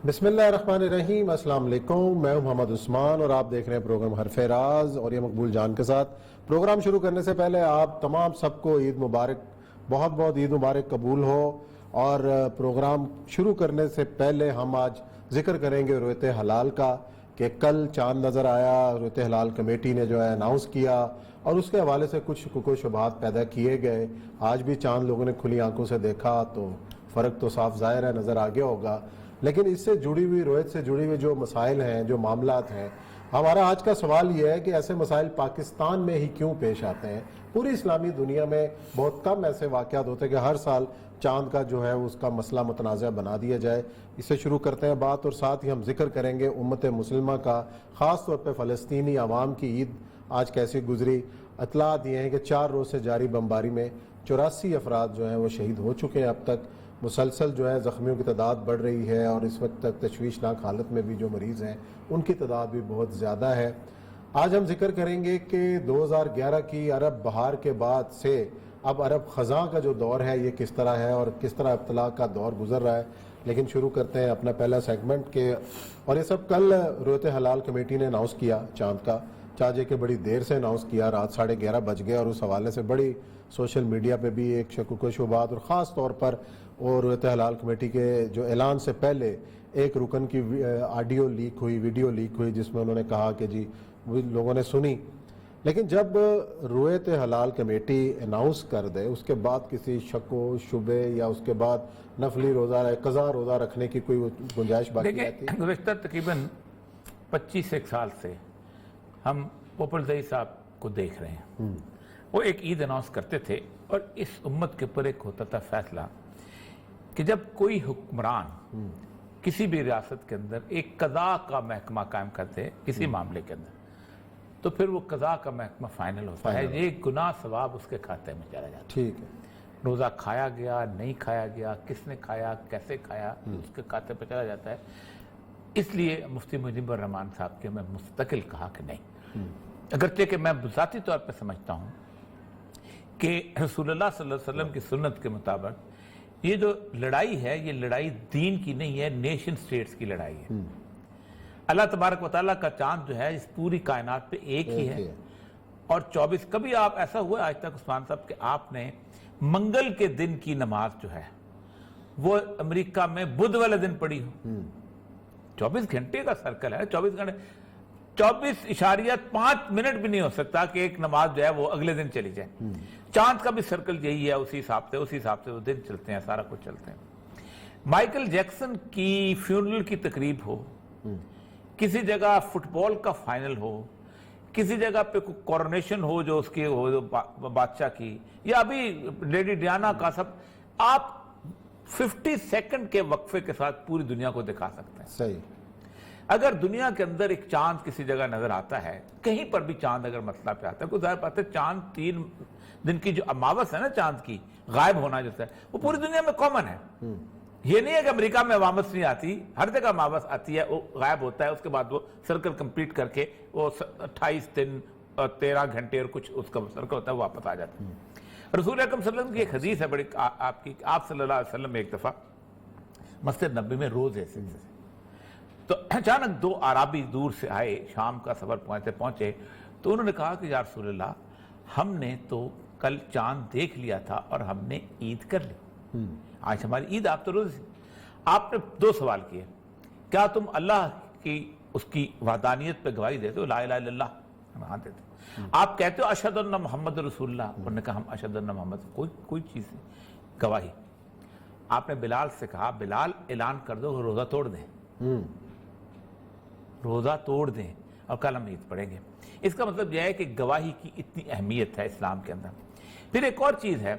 بسم اللہ الرحمن الرحیم، السلام علیکم۔ میں ہوں محمد عثمان اور آپ دیکھ رہے ہیں پروگرام حرف راز، اور یہ مقبول جان کے ساتھ پروگرام شروع کرنے سے پہلے آپ تمام سب کو عید مبارک، بہت بہت عید مبارک قبول ہو۔ اور پروگرام شروع کرنے سے پہلے ہم آج ذکر کریں گے رؤیت ہلال کا، کہ کل چاند نظر آیا، رؤیت ہلال کمیٹی نے جو ہے اناؤنس کیا اور اس کے حوالے سے کچھ شکوک و شبہات پیدا کیے گئے۔ آج بھی چاند لوگوں نے کھلی آنکھوں سے دیکھا تو فرق تو صاف ظاہر ہے، نظر آگے ہوگا، لیکن اس سے جڑی ہوئی رؤیت سے جڑی ہوئی جو مسائل ہیں، جو معاملات ہیں، ہمارا آج کا سوال یہ ہے کہ ایسے مسائل پاکستان میں ہی کیوں پیش آتے ہیں؟ پوری اسلامی دنیا میں بہت کم ایسے واقعات ہوتے ہیں کہ ہر سال چاند کا جو ہے اس کا مسئلہ متنازع بنا دیا جائے۔ اس سے شروع کرتے ہیں بات، اور ساتھ ہی ہم ذکر کریں گے امت مسلمہ کا، خاص طور پہ فلسطینی عوام کی عید آج کیسی گزری۔ اطلاعات یہ ہیں کہ 4 روز سے جاری بمباری میں 84 افراد جو ہیں وہ شہید ہو چکے ہیں اب تک۔ مسلسل جو ہے زخمیوں کی تعداد بڑھ رہی ہے، اور اس وقت تک تشویشناک حالت میں بھی جو مریض ہیں ان کی تعداد بھی بہت زیادہ ہے۔ آج ہم ذکر کریں گے کہ 2011 کی عرب بہار کے بعد سے اب عرب خزاں کا جو دور ہے یہ کس طرح ہے اور کس طرح ابتلا کا دور گزر رہا ہے۔ لیکن شروع کرتے ہیں اپنا پہلا سیگمنٹ کے، اور یہ سب کل رؤیت ہلال کمیٹی نے اناؤنس کیا چاند کا، چاہے کہ بڑی دیر سے اناؤنس کیا، رات 11:30 بج گئے، اور اس حوالے سے بڑی سوشل میڈیا پہ بھی ایک شکوک و شبہات، اور خاص طور پر اور رؤیت ہلال کمیٹی کے جو اعلان سے پہلے ایک رکن کی آڈیو لیک ہوئی، ویڈیو لیک ہوئی، جس میں انہوں نے کہا کہ جی وہ لوگوں نے سنی، لیکن جب رؤیت ہلال کمیٹی اناؤنس کر دے اس کے بعد کسی شک و شبے یا اس کے بعد نفلی روزہ قضا روزہ رکھنے کی کوئی گنجائش باقی رہتی ہے؟ گزشتہ تقریباً 25 سال سے ہم پوپل زئی صاحب کو دیکھ رہے ہیں۔ وہ ایک عید اناؤنس کرتے تھے، اور اس امت کے اوپر ایک ہوتا تھا فیصلہ کہ جب کوئی حکمران کسی بھی ریاست کے اندر ایک قضاء کا محکمہ قائم کرتے کسی معاملے کے اندر، تو پھر وہ قضاء کا محکمہ فائنل ہوتا ہے، یہ گناہ ثواب اس کے کھاتے میں چلا جاتا ہے۔ ٹھیک ہے، روزہ کھایا گیا، نہیں کھایا گیا، کس نے کھایا، کیسے کھایا، اس کے کھاتے پہ چلا جاتا ہے۔ اس لیے مفتی مجیب الرحمان صاحب کے میں مستقل کہا کہ نہیں، اگرچہ کہ میں ذاتی طور پہ سمجھتا ہوں کہ رسول اللہ صلی اللہ علیہ وسلم کی سنت کے مطابق یہ جو لڑائی ہے، یہ لڑائی دین کی نہیں ہے، نیشن سٹیٹس کی لڑائی ہے۔ اللہ تبارک و تعالیٰ کا چاند جو ہے اس پوری کائنات پہ ایک ہی ہے، اور 24 کبھی آپ ایسا ہوا آج تک عثمان صاحب کہ آپ نے منگل کے دن کی نماز جو ہے وہ امریکہ میں بدھ والے دن پڑھی ہو؟ 24 گھنٹے کا سرکل ہے، 24 گھنٹے 24.5 منٹ بھی نہیں ہو سکتا کہ ایک نماز جو ہے وہ اگلے دن چلی جائے۔ چاند کا بھی سرکل یہی ہے، اسی حساب سے وہ دن چلتے ہیں، سارا کچھ چلتے ہیں۔ مائیکل جیکسن کی فیونرل کی تقریب ہو، کسی جگہ فٹ بال کا فائنل ہو، کسی جگہ پہ کورونیشن ہو جو اس کی ہو بادشاہ کی، یا ابھی لیڈی ڈیانا کا، سب آپ 50 سیکنڈ کے وقفے کے ساتھ پوری دنیا کو دکھا سکتے ہیں۔ صحیح۔ اگر دنیا کے اندر ایک چاند کسی جگہ نظر آتا ہے، کہیں پر بھی چاند اگر مسئلہ پہ آتا ہے، کوئی ظاہر بات ہے چاند 3 دن کی جو اماوس ہے نا چاند کی غائب ہونا جو ہے وہ پوری دنیا میں کامن ہے۔ یہ نہیں ہے کہ امریکہ میں اماوس نہیں آتی، ہر جگہ اماوس آتی ہے، وہ غائب ہوتا ہے، اس کے بعد وہ سرکل کمپلیٹ کر کے وہ 28 دن اور 13 گھنٹے اور کچھ اس کا سرکل ہوتا ہے، وہ واپس آ جاتا ہے۔ رسول اکرم صلی اللہ علیہ وسلم کی ایک حدیث ہے بڑی آپ کی، آپ صلی اللہ علیہ وسلم ایک دفعہ مسجد نبوی میں روز ایسے تو اچانک 2 اعرابی دور سے آئے، شام کا سفر پہنچے، تو انہوں نے کہا کہ یا رسول اللہ، ہم نے تو کل چاند دیکھ لیا تھا اور ہم نے عید کر لی، آج ہماری عید، آپ تو روز۔ آپ نے 2 سوال کیے، کیا تم اللہ کی اس کی وحدانیت پہ گواہی دیتے ہو، لا الہ الا اللہ؟ ہاں دیتے۔ آپ کہتے ہو اشہد ان محمد رسول اللہ؟ انہوں نے کہا ہم اشہد ان محمد، کوئی چیز نہیں، گواہی۔ آپ نے بلال سے کہا بلال اعلان کر دو روزہ توڑ دیں، روزہ توڑ دیں، اور کل ہم عید پڑھیں گے۔ اس کا مطلب یہ ہے کہ گواہی کی اتنی اہمیت ہے اسلام کے اندر۔ پھر ایک اور چیز ہے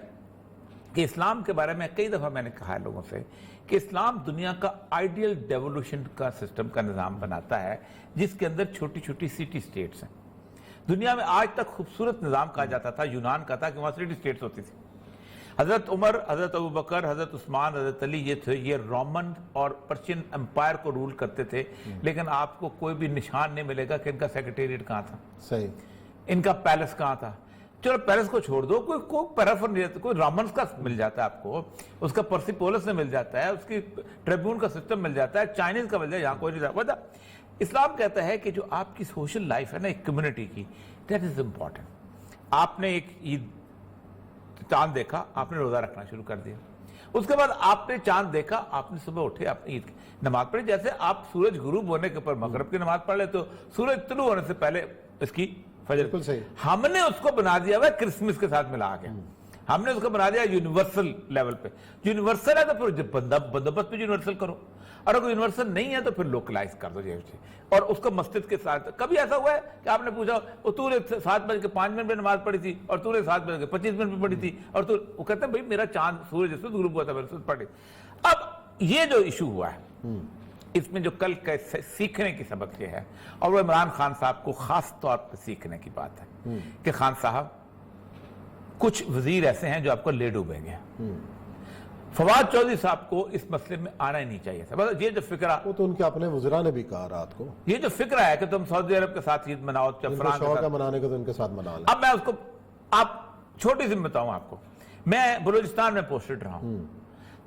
کہ اسلام کے بارے میں کئی دفعہ میں نے کہا ہے لوگوں سے کہ اسلام دنیا کا آئیڈیل ڈیولوشن کا سسٹم کا نظام بناتا ہے، جس کے اندر چھوٹی چھوٹی سٹی سٹیٹس ہیں۔ دنیا میں آج تک خوبصورت نظام کہا جاتا تھا یونان کا تھا، کہ وہاں سٹی سٹیٹس ہوتی تھی۔ حضرت عمر، حضرت ابوبکر، حضرت عثمان، حضرت علی، یہ رومن اور پرشین امپائر کو رول کرتے تھے، لیکن آپ کو کوئی بھی نشان نہیں ملے گا کہ ان کا سیکریٹریٹ کہاں تھا، صحیح، ان کا پیلس کہاں تھا۔ چلو پیرس کو چھوڑ دو, کوئی پیرافر نہیں رہتا, کوئی رامنس کا مل جاتا ہے آپ کو, اس کا پرسیپولس میں مل جاتا ہے, اس کی ٹریبیون کا سسٹم مل جاتا ہے, چائنیز کا مل جائے, یہاں کوئی نہیں رہتا. اسلام کہتا ہے کہ جو آپ کی سوشل لائف ہے نا ایک کمیونٹی کی, دیٹ از امپورٹنٹ. آپ نے ایک عید چاند دیکھا, آپ نے روزہ رکھنا شروع کر دیا. اس کے بعد آپ نے چاند دیکھا, آپ نے صبح اٹھے, آپ نے عید کی نماز پڑھی. جیسے آپ سورج غروب ہونے کے اوپر مغرب کی نماز پڑھ لے تو سورج طلوع ہونے سے پہلے اس کی فجر. بالکل صحیح. ہم نے اس کو بنا دیا ہوا ہے کرسمس کے ساتھ ملا کے, ہم نے اس کو بنا دیا یونیورسل لیول پہ. یونیورسل ہے تو پھر بندوبست بھی یونیورسل کرو, اور اگر یونیورسل نہیں ہے تو پھر لوکلائز کر دو جیسے. اور اس کو مسجد کے ساتھ کبھی ایسا ہوا ہے کہ آپ نے پوچھا تو نے 7:05 پہ نماز پڑھی تھی اور تو نے 7:25 پہ پڑھی تھی, اور تو وہ کہتے ہیں بھائی میرا چاند سورج اس میں غروب ہوا تھا, میں نے پڑھی. اب یہ جو ایشو ہوا ہے اس میں جو کل کا سیکھنے کی سبق یہ ہے, اور وہ عمران خان صاحب کو خاص طور پہ سیکھنے کی بات ہے کہ خان صاحب کچھ وزیر ایسے ہیں جو آپ کو لے ڈوبیں گے. فواد چودھری صاحب کو اس مسئلے میں آنا ہی نہیں چاہیے تھا. یہ جو فکرہ, وہ تو ان کے اپنے وزراء نے بھی کہا رات کو, یہ جو فکرہ ہے کہ تم سعودی عرب کے ساتھ عید مناؤ, شوق ہے منانے کا تو ان کے ساتھ منا لیں. اب میں اس کو آپ چھوٹی سی بتاؤں آپ کو, میں بلوچستان میں پوسٹڈ رہا ہوں.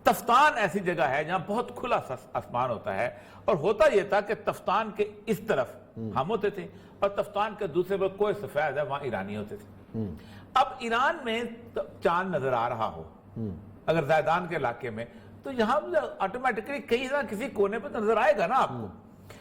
تفتان ایسی جگہ ہے جہاں بہت کھلا آسمان ہوتا ہے, اور ہوتا یہ تھا کہ تفتان کے اس طرف ہم ہوتے تھے اور تفتان کے دوسرے پر کوئی سفید ہے وہاں ایرانی ہوتے تھے. اب ایران میں چاند نظر آ رہا ہو اگر زیدان کے علاقے میں, تو یہاں آٹومیٹکلی کہیں نہ کسی کونے پہ نظر آئے گا نا آپ کو.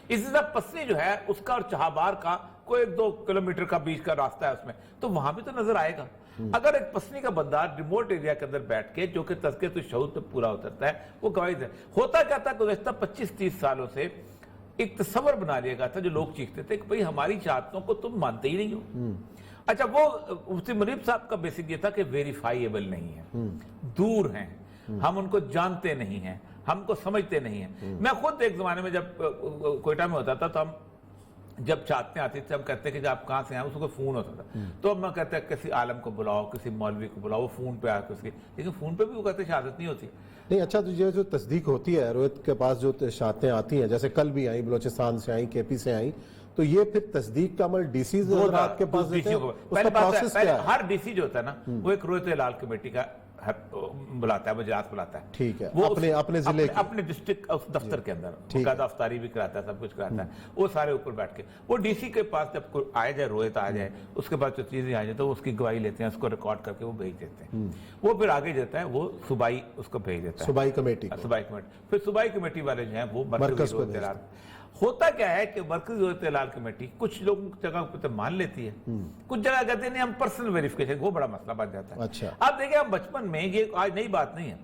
اسی طرح پسنی جو ہے اس کا اور چہابار کا کوئی 2 کلومیٹر کا بیچ کا راستہ ہے اس میں, تو وہاں بھی تو نظر آئے گا. اگر ایک پسنی کا بندہ ریموٹ ایریا کے اندر بیٹھ کے, جو کہ تذکرۃ الشہود پہ پورا اترتا ہے, وہ گواہی دے. ہوتا کیا تھا گزشتہ 25-30 سالوں سے ایک تصور بنا لیا گیا تھا جو لوگ چیختے تھے کہ بھئی ہماری چاہتوں کو تم مانتے ہی نہیں ہو. اچھا, وہ مفتی منیب صاحب کا بیسک یہ تھا کہ ویریفائیبل نہیں ہے, دور ہیں, ہم ان کو جانتے نہیں ہیں, ہم کو سمجھتے نہیں ہیں. میں خود ایک زمانے میں جب کوئٹہ میں ہوتا تھا تو ہم جب چاہتے آتی تھے, ہم کہتے کہ آپ کہاں سے ہیں, اس کو فون ہوتا تھا, تو اب میں کہتے ہیں کسی عالم کو بلاؤ, کسی مولوی کو بلاؤ, وہ فون پہ آ کے اس کی, لیکن فون پہ بھی وہ کہتے شہادت نہیں ہوتی. نہیں, اچھا, تو یہ جو تصدیق ہوتی ہے روہت کے پاس, جو شہادتیں آتی ہیں, جیسے کل بھی آئیں, بلوچستان سے آئیں, کے پی سے آئیں, تو یہ پھر تصدیق کا عمل ڈی سی حضرات کے پاس دیتے ہیں. اس کا پروسیس کیا ہے؟ ہر ڈی سی جو ہوتا ہے نا وہ ایک رویت ہلال کمیٹی کا بلاتا ہے, مجلس بلاتا ہے. ٹھیک ہے, وہ اپنے ضلع اپنے ڈسٹرکٹ دفتر کے اندر باقاعدہ افطاری بھی کراتا ہے, سب کچھ کراتا ہے. وہ سارے اوپر بیٹھ کے وہ ڈی سی کے پاس جب کوئی آئے جائے, رویت آ جائے, اس کے پاس جو چیزیں آ جائیں تو اس کی گواہی لیتے ہیں, اس کو ریکارڈ کر کے وہ بھیج دیتے ہیں. وہ پھر آگے جاتا ہے, وہ صوبائی اس کو بھیج دیتا ہے, صوبائی کمیٹی. پھر صوبائی کمیٹی والے جو ہیں وہ مرکز کو. ہوتا کیا ہے کہ مرکزی رویت ہلال کمیٹی کچھ لوگوں کی جگہ پہ مان لیتی ہے, کچھ جگہ کہتے ہیں ہم پرسنل ویریفیکیشن, وہ بڑا مسئلہ بن جاتا ہے. اچھا, آپ دیکھیں, ہم بچپن میں, یہ آج نئی بات نہیں ہے,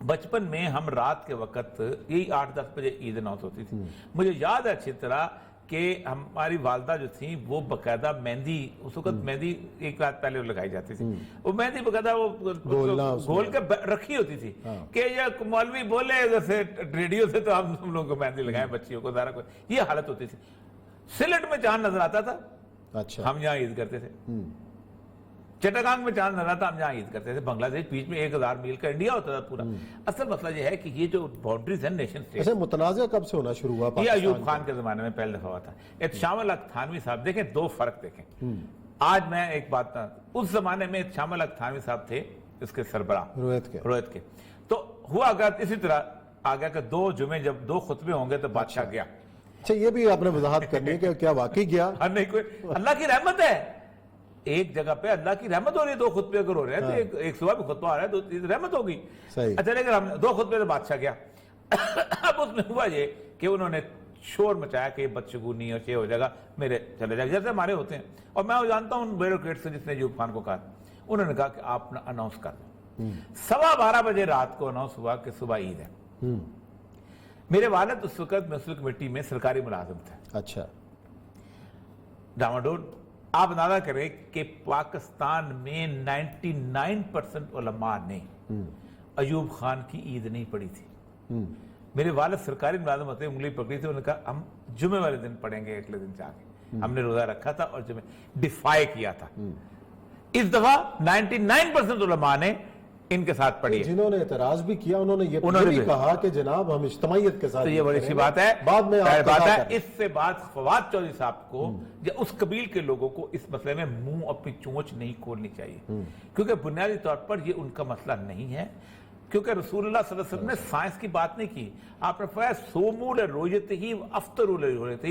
بچپن میں ہم رات کے وقت یہی 8-10 بجے عید اناؤنس ہوتی تھی. مجھے یاد ہے اچھی طرح کہ ہماری والدہ جو تھیں وہ باقاعدہ مہندی, اس وقت مہندی ایک رات پہلے لگائی جاتی تھی, وہ مہندی باقاعدہ وہ گھول کے رکھی ہوتی تھی کہ یہ مولوی بولے جیسے ریڈیو سے تو ہم لوگوں کو مہندی لگائیں بچیوں کو, سارا کوئی یہ حالت ہوتی تھی. سلٹ میں چاند نظر آتا تھا, اچھا, ہم یہاں عید کرتے تھے. چٹاگانگ میں چاند نظر آتا, ہم جہاں عید کرتے تھے. بنگلہ دیش بیچ میں 1000 میل کا انڈیا ہوتا تھا پورا. اصل مسئلہ یہ ہے کہ یہ جو باؤنڈریز ہیں نیشن اسٹیٹ, ایسے متنازع کب سے ہونا شروع ہوا؟ یہ ایوب خان کے زمانے میں پہلے دفعہ ہوا تھا. اتشام الحق تھانوی صاحب, دیکھیں 2 فرق دیکھیں. آج میں ایک بات, اس زمانے میں اتشام الحق تھانوی صاحب تھے اس کے سربراہ روہت کے, تو ہوا اگر اسی طرح آ گیا کہ 2 جمعے جب 2 خطبے ہوں گے تو بادشاہ گیا. اچھا, یہ بھی آپ نے وضاحت کرنی ہے کہ کیا واقعی گیا؟ نہیں, کوئی اللہ کی رحمت ہے, ایک جگہ پہ اللہ کی رحمت ہو رہی ہے. 2 خطبے اگر ہو رہے ہیں تو ایک صبح بھی خطبہ آ رہا ہے تو رحمت ہوگی. اچھا, لیکن ہم 2 خطبے سے بادشاہ گیا. اب اس میں ہوا یہ کہ انہوں نے شور مچایا کہ یہ بدشگونی اور یہ ہو جائے گا, میرے چلے جائے گا, جیسے ہمارے ہوتے ہیں. اور میں جانتا ہوں ان بیوروکریٹ سے جس نے ایوب خان کو کہا, انہوں نے کہا کہ آپ اناؤنس کر دو. 12:15 بجے رات کو اناؤنس ہوا کہ صبح عید ہے. میرے والد اس وقت میونسپل کمیٹی میں سرکاری ملازم تھے. اچھا, ڈاماڈول. آپ اندازہ کریں کہ پاکستان میں 99% علماء نے ایوب خان کی عید نہیں پڑھی تھی. میرے والد سرکاری ملازم ہوتے, انگلی پکڑی تھی, انہوں نے کہا ہم جمعے والے دن پڑھیں گے, اگلے دن جا کے. ہم نے روزہ رکھا تھا اور جمعے ڈیفائی کیا تھا. اس دفعہ 99% علماء نے ان کے ساتھ پڑھیے. جنہوں نے اعتراض بھی کیا انہوں نے یہ بھی کہا کہ جناب ہم اجتماعیت کے ساتھ. تو یہ بڑی سی بات ہے. بعد میں بات ہے اس سے بعد فواد چودھری صاحب کو یا اس قبیل کے لوگوں کو اس مسئلے میں منہ اپنی چونچ نہیں کھولنی چاہیے, کیونکہ بنیادی طور پر یہ ان کا مسئلہ نہیں ہے. کیونکہ رسول اللہ صلی اللہ علیہ وسلم نے سائنس کی بات نہیں کی. آپ نے فرمایا سومو لرؤیتہ وافطروا لرؤیتہ,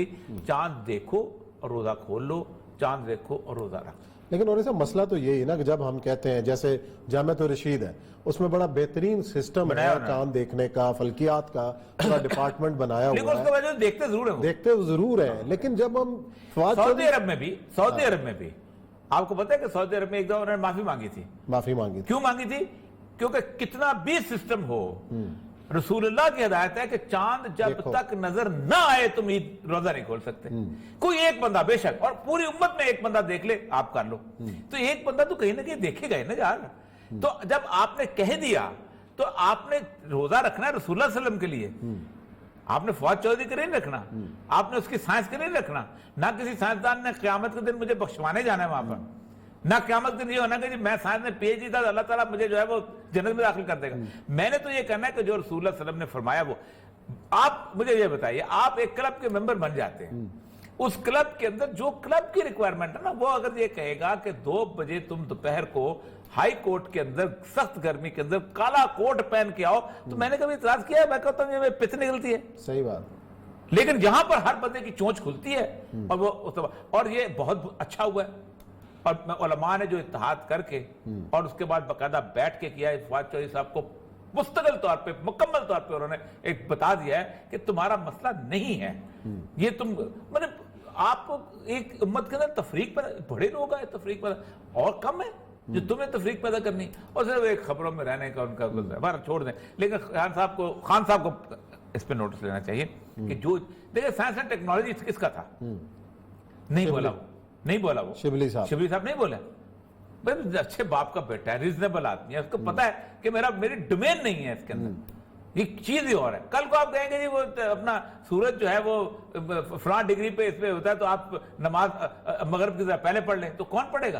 چاند دیکھو اور روزہ کھول لو, چاند دیکھو اور روزہ رکھو. لیکن اور مسئلہ تو یہی نا کہ جب ہم کہتے ہیں جیسے جامعۃ الرشید ہے, اس میں بڑا بہترین سسٹم ہے چاند دیکھنے کا, فلکیات کا پورا ڈپارٹمنٹ بنایا ہوا ہے. لیکن اس کے وجہ دیکھتے ضرور ہیں, دیکھتے ضرور ہیں, لیکن جب ہم سعودی عرب میں بھی آپ کو پتا ہے کہ سعودی عرب میں ایک دفعہ انہوں نے معافی مانگی تھی. کیوں مانگی تھی؟ کیونکہ کتنا بھی سسٹم ہو, رسول اللہ کی ہدایت ہے کہ چاند جب تک نظر نہ آئے تم عید روزہ نہیں کھول سکتے. کوئی ایک بندہ بے شک, اور پوری امت میں ایک بندہ دیکھ لے آپ کر لو, تو ایک بندہ تو کہیں نہ کہیں دیکھے گا نا یار. تو جب آپ نے کہہ دیا تو آپ نے روزہ رکھنا ہے رسول اللہ صلی اللہ علیہ وسلم کے لیے. آپ نے فواد چودھری کے نہیں رکھنا, آپ نے اس کی سائنس کے نہیں رکھنا. نہ کسی سائنسدان نے قیامت کے دن مجھے بخشوانے جانا ہے وہاں پر, نہ قیامت کے دن یہ ہونا کہ میں سائنس میں پی ایچ ڈی تھا, اللہ تعالیٰ مجھے جو ہے وہ جنت میں داخل کر دے گا. میں نے تو یہ کہنا ہے کہ جو رسول اللہ صلی اللہ علیہ وسلم نے فرمایا وہ. آپ مجھے یہ بتائیے, آپ ایک کلب کے ممبر بن جاتے ہیں, اس کلب کے اندر جو کلب کی ریکوائرمنٹ ہے نا, وہ اگر یہ کہے گا کہ 2 بجے تم دوپہر کو ہائی کورٹ کے اندر سخت گرمی کے اندر کالا کوٹ پہن کے آؤ, تو میں نے کبھی اعتراض کیا ہے؟ میں کہتا ہوں یہ پت نکلتی ہے. صحیح بات. لیکن جہاں پر ہر بندے کی چونچ کھلتی ہے اور وہ, اور یہ بہت اچھا ہوا ہے. اور علماء نے جو اتحاد کر کے اور اس کے بعد باقاعدہ بیٹھ کے کیا ہے, فواد چودھری صاحب کو مستقل طور پہ مکمل طور پہ انہوں نے ایک بتا دیا ہے کہ تمہارا مسئلہ نہیں ہے یہ. تم مطلب آپ ایک امت کے اندر تفریق پیدا, بڑے لوگ ہیں تفریق پیدا, اور کم ہے جو تمہیں تفریق پیدا کرنی, اور صرف ایک خبروں میں رہنے کا ان کا بارہ چھوڑ دیں. لیکن خان صاحب کو اس پہ نوٹس لینا چاہیے کہ جو دیکھیں سائنس اینڈ ٹیکنالوجی کس کا تھا, نہیں بولا وہ شبلی صاحب نہیں بولے. اچھے باپ کا بیٹا ہے, ریزنیبل آدمی ہے, اس کو پتا ہے کہ میری ڈومین نہیں ہے اس کے اندر, یہ چیز ہی اور ہے. کل کو آپ کہیں گے جی وہ اپنا سورج جو ہے وہ فلاں ڈگری پہ اس پہ ہوتا ہے تو آپ نماز مغرب کی طرح پہلے پڑھ لیں, تو کون پڑھے گا؟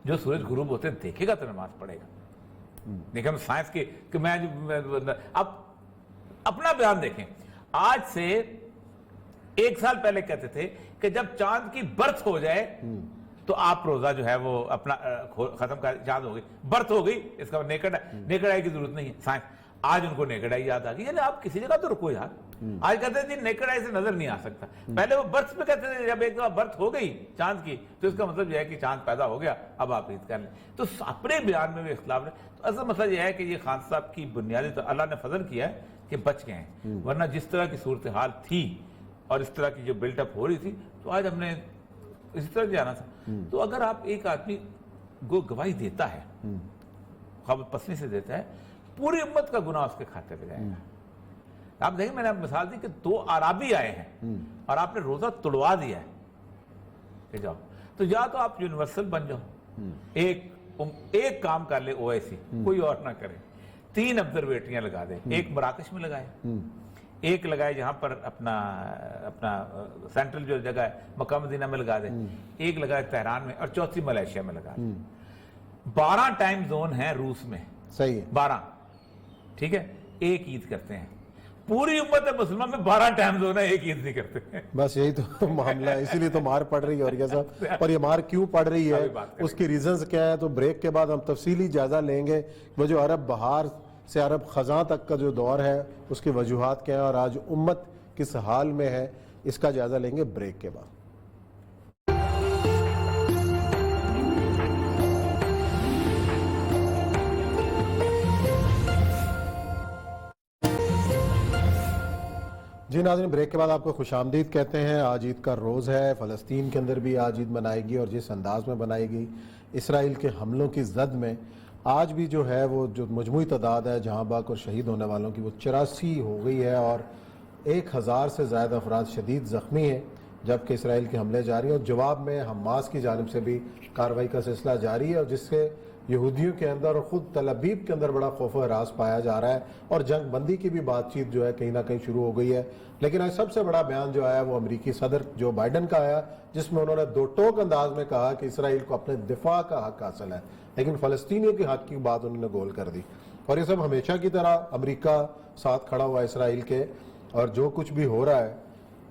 جو سورج غروب ہوتے ہیں دیکھے گا تو نماز پڑھے گا. دیکھیں ہم سائنس کی کہ میں اب اپنا بیان دیکھیں. آج سے 1 سال پہلے کہتے تھے کہ جب چاند کی برتھ ہو جائے تو آپ روزہ جو ہے وہ اپنا ختم کر, چاند ہو گئی, برتھ ہو گئی, اس کا نیکڈ آئی کی ضرورت نہیں ہے. سائنس آج ان کو نیکڈ آئی یاد آ گئی. یعنی آپ کسی جگہ تو رکو یار. آج کہتے ہیں جی نیکڈ آئی سے نظر نہیں آ سکتا, پہلے وہ برتھ پہ کہتے تھے جب ایک دفعہ برتھ ہو گئی چاند کی تو اس کا مطلب یہ ہے کہ چاند پیدا ہو گیا, اب آپ عید کر لیں. تو اپنے بیان میں بھی اختلاف ہے. تو اصل مسئلہ یہ ہے کہ یہ خان صاحب کی بنیادی تو اللہ نے فضل کیا ہے کہ بچ گئے ہیں, ورنہ جس طرح کی صورتحال تھی اور اس طرح کی جو بلٹ اپ ہو رہی تھی تو آج ہم نے اسی طرح جانا تھا. تو اگر آپ ایک آدمی گواہی دیتا ہے, خواب پسلی سے دیتا ہے, پوری امت کا گناہ اس کے کھاتے پہ جائے گا. آپ دیکھیں میں نے مثال دی کہ 2 عرابی آئے ہیں اور آپ نے روزہ توڑوا دیا ہے کہ جاؤ, تو یا تو آپ یونیورسل بن جاؤ, ایک کام کر لے OIC, کوئی اور نہ کرے, 3 آبزرویٹریاں لگا دے, ایک مراکش میں لگائے, ایک لگائے جہاں پر اپنا سینٹرل جو جگہ ہے مکہ مدینہ میں لگا دے, ایک لگائے تہران میں, اور چوتھی ملیشیا میں لگا دے. 12 ٹائم زون ہیں روس میں, صحیح ہے 12, ٹھیک ہے, ایک عید کرتے ہیں. پوری امت مسلمان میں 12 ٹائم زون ہے, ایک عید نہیں کرتے ہیں. بس یہی تو معاملہ ہے, اسی لیے تو مار پڑ رہی ہے. اور یہ صاحب پر یہ مار کیوں پڑ رہی ہے, اس کی ریزنز کیا ہے, تو بریک کے بعد ہم تفصیلی جائزہ لیں گے. وہ جو عرب بہار سے عرب خزاں تک کا جو دور ہے اس کی وجوہات کیا ہیں اور آج امت کس حال میں ہے, اس کا جائزہ لیں گے بریک کے بعد. جی ناظرین, بریک کے بعد آپ کو خوش آمدید کہتے ہیں. آج عید کا روز ہے, فلسطین کے اندر بھی آج عید منائے گی, اور جس انداز میں بنائے گی, اسرائیل کے حملوں کی زد میں آج بھی جو ہے وہ جو مجموعی تعداد ہے جہاں باق اور شہید ہونے والوں کی وہ 84 ہو گئی ہے, اور 1000 سے زائد افراد شدید زخمی ہیں, جبکہ اسرائیل کے حملے جاری ہیں. اور جواب میں حماس کی جانب سے بھی کارروائی کا سلسلہ جاری ہے, اور جس سے یہودیوں کے اندر اور خود تل ابیب کے اندر بڑا خوف و ہراس پایا جا رہا ہے، اور جنگ بندی کی بھی بات چیت جو ہے کہیں نہ کہیں شروع ہو گئی ہے. لیکن آج سب سے بڑا بیان جو آیا وہ امریکی صدر جو بائیڈن کا آیا، جس میں انہوں نے دو ٹوک انداز میں کہا کہ اسرائیل کو اپنے دفاع کا حق حاصل ہے، لیکن فلسطینیوں کے حق کی بات انہوں نے گول کر دی. اور یہ سب ہمیشہ کی طرح امریکہ ساتھ کھڑا ہوا اسرائیل کے، اور جو کچھ بھی ہو رہا ہے